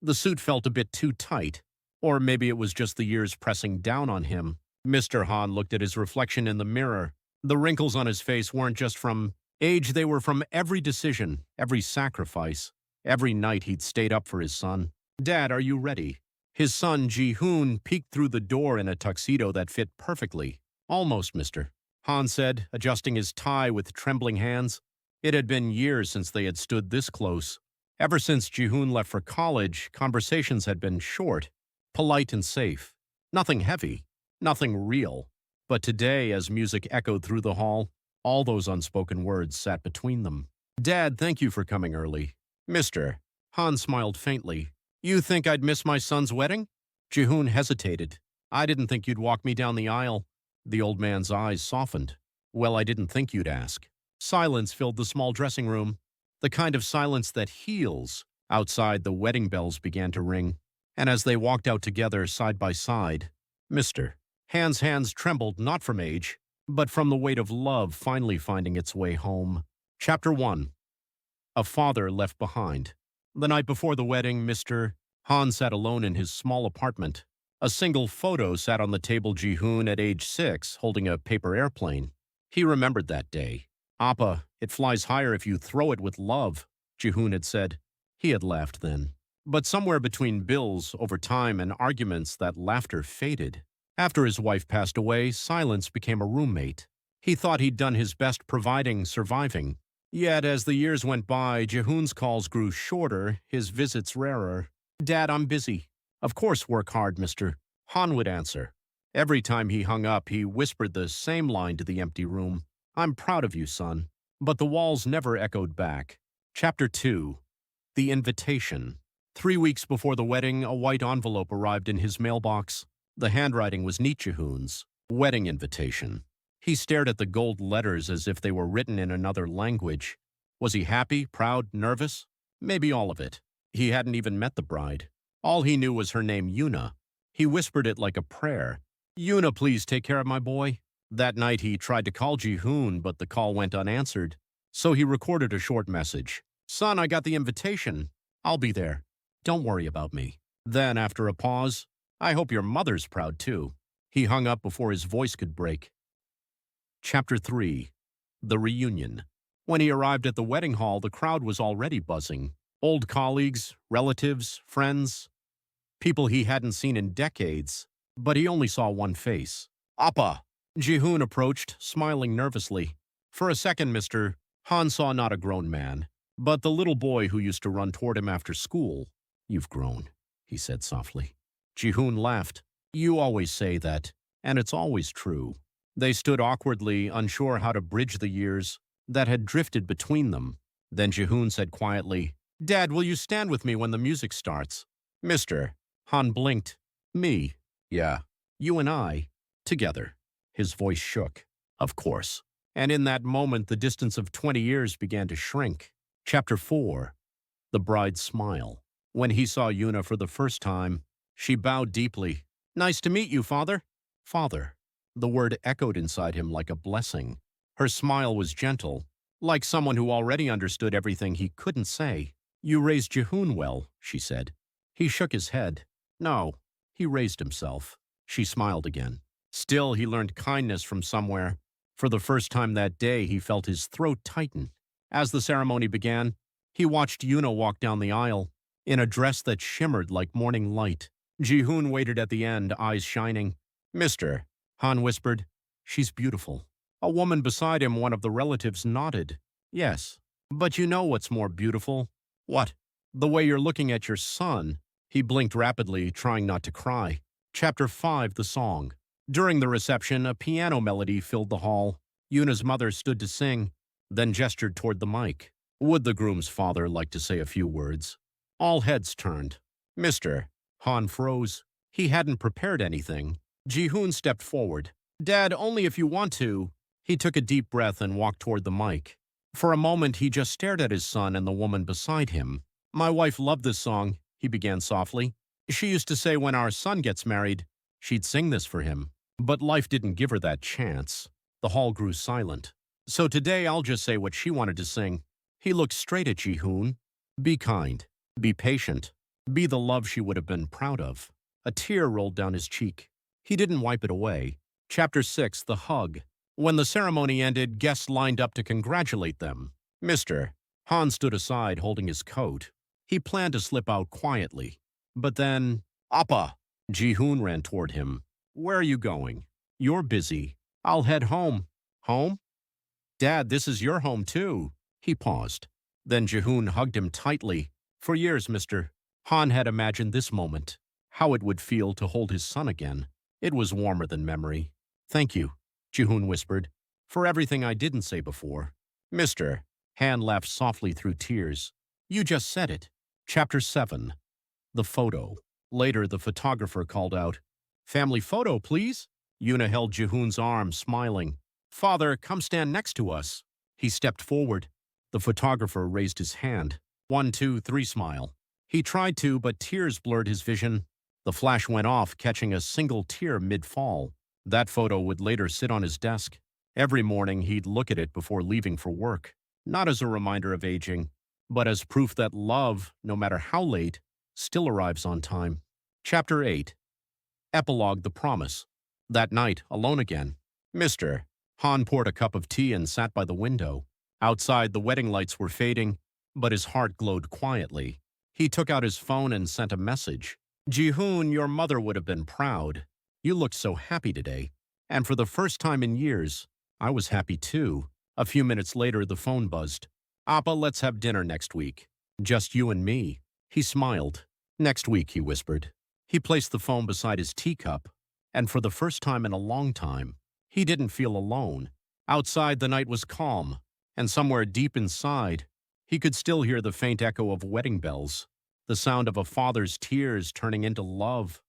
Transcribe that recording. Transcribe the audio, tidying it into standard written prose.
The suit felt a bit too tight, or maybe it was just the years pressing down on him. Mr. Han looked at his reflection in the mirror. The wrinkles on his face weren't just from age, they were from every decision, every sacrifice, every night he'd stayed up for his son. "Dad, are you ready?" His son, Ji-hoon, peeked through the door in a tuxedo that fit perfectly. "Almost, mister," Han said, adjusting his tie with trembling hands. It had been years since they had stood this close. Ever since Ji-hoon left for college, conversations had been short, polite and safe. Nothing heavy, nothing real. But today, as music echoed through the hall, all those unspoken words sat between them. "Dad, thank you for coming early." "Mister." Han smiled faintly. "You think I'd miss my son's wedding?" Ji-hoon hesitated. "I didn't think you'd walk me down the aisle." The old man's eyes softened. "Well, I didn't think you'd ask." Silence filled the small dressing room, the kind of silence that heals. Outside, the wedding bells began to ring, and as they walked out together side by side, "Mister." Han's hands trembled not from age, but from the weight of love finally finding its way home. Chapter 1. A Father Left Behind. The night before the wedding, Mr. Han sat alone in his small apartment. A single photo sat on the table. Ji-hoon at age 6, holding a paper airplane. He remembered that day. "Appa, it flies higher if you throw it with love," Ji-hoon had said. He had laughed then. But somewhere between bills, overtime, and arguments, that laughter faded. After his wife passed away, silence became a roommate. He thought he'd done his best providing, surviving. Yet as the years went by, Ji-hoon's calls grew shorter, his visits rarer. "Dad, I'm busy." "Of course, work hard, mister," Han would answer. Every time he hung up, he whispered the same line to the empty room. "I'm proud of you, son." But the walls never echoed back. Chapter 2. The Invitation. 3 weeks before the wedding, a white envelope arrived in his mailbox. The handwriting was neat. Ji-hoon's wedding invitation. He stared at the gold letters as if they were written in another language. Was he happy, proud, nervous? Maybe all of it. He hadn't even met the bride. All he knew was her name, Yuna. He whispered it like a prayer. "Yuna, please take care of my boy." That night he tried to call Ji-hoon, but the call went unanswered. So he recorded a short message. "Son, I got the invitation. I'll be there. Don't worry about me." Then, after a pause, "I hope your mother's proud too." He hung up before his voice could break. Chapter 3. The Reunion. When he arrived at the wedding hall, the crowd was already buzzing. Old colleagues, relatives, friends, people he hadn't seen in decades. But he only saw one face. "Appa!" Ji-hoon approached, smiling nervously. For a second, Mr. Han saw not a grown man, but the little boy who used to run toward him after school. "You've grown," he said softly. Ji-hoon laughed. "You always say that, and it's always true." They stood awkwardly, unsure how to bridge the years that had drifted between them. Then Ji-hoon said quietly, "Dad, will you stand with me when the music starts?" "Mister." Han blinked. "Me?" "Yeah. You and I. Together." His voice shook. "Of course." And in that moment, the distance of 20 years began to shrink. Chapter 4. The Bride's Smile. When he saw Yuna for the first time, she bowed deeply. "Nice to meet you, Father." "Father." The word echoed inside him like a blessing. Her smile was gentle, like someone who already understood everything he couldn't say. "You raised Ji-hoon well," she said. He shook his head. "No, he raised himself." She smiled again. Still, he learned kindness from somewhere. For the first time that day, he felt his throat tighten. As the ceremony began, he watched Yuna walk down the aisle, in a dress that shimmered like morning light. Ji-hoon waited at the end, eyes shining. "Mister," Han whispered. "She's beautiful." A woman beside him, one of the relatives, nodded. "Yes, but you know what's more beautiful?" "What?" "The way you're looking at your son." He blinked rapidly, trying not to cry. Chapter 5. The Song. During the reception, a piano melody filled the hall. Yuna's mother stood to sing, then gestured toward the mic. Would the groom's father like to say a few words? All heads turned. "Mister." Han froze. He hadn't prepared anything. Ji-hoon stepped forward. "Dad, only if you want to." He took a deep breath and walked toward the mic. For a moment, he just stared at his son and the woman beside him. "My wife loved this song," he began softly. "She used to say when our son gets married, she'd sing this for him. But life didn't give her that chance." The hall grew silent. "So today I'll just say what she wanted to sing." He looked straight at Ji-hoon. "Be kind. Be patient. Be the love she would have been proud of. A tear rolled down his cheek. He didn't wipe it away. Chapter 6, The Hug. When the ceremony ended, guests lined up to congratulate them. Mr. Han stood aside holding his coat. He planned to slip out quietly. But then, Appa! Ji-hoon ran toward him. Where are you going? You're busy. I'll head home. Home? Dad, this is your home too. He paused. Then Ji-hoon hugged him tightly. For years, Mr. Han had imagined this moment, how it would feel to hold his son again. It was warmer than memory. Thank you, Ji-hoon whispered, for everything I didn't say before. Mr. Han laughed softly through tears. You just said it. Chapter 7. The Photo. Later, the photographer called out, Family photo, please. Yuna held Ji-hoon's arm, smiling. Father, come stand next to us. He stepped forward. The photographer raised his hand. 1, 2, 3 smile. He tried to, but tears blurred his vision. The flash went off, catching a single tear mid-fall. That photo would later sit on his desk. Every morning, he'd look at it before leaving for work. Not as a reminder of aging, but as proof that love, no matter how late, still arrives on time. Chapter 8. Epilogue, The Promise. That night, alone again. Mr. Han poured a cup of tea and sat by the window. Outside, the wedding lights were fading, but his heart glowed quietly. He took out his phone and sent a message. Ji-hoon, your mother would have been proud. You looked so happy today. And for the first time in years, I was happy too. A few minutes later, the phone buzzed. Appa, let's have dinner next week. Just you and me. He smiled. Next week, he whispered. He placed the phone beside his teacup, and for the first time in a long time, he didn't feel alone. Outside, the night was calm, and somewhere deep inside, he could still hear the faint echo of wedding bells, the sound of a father's tears turning into love.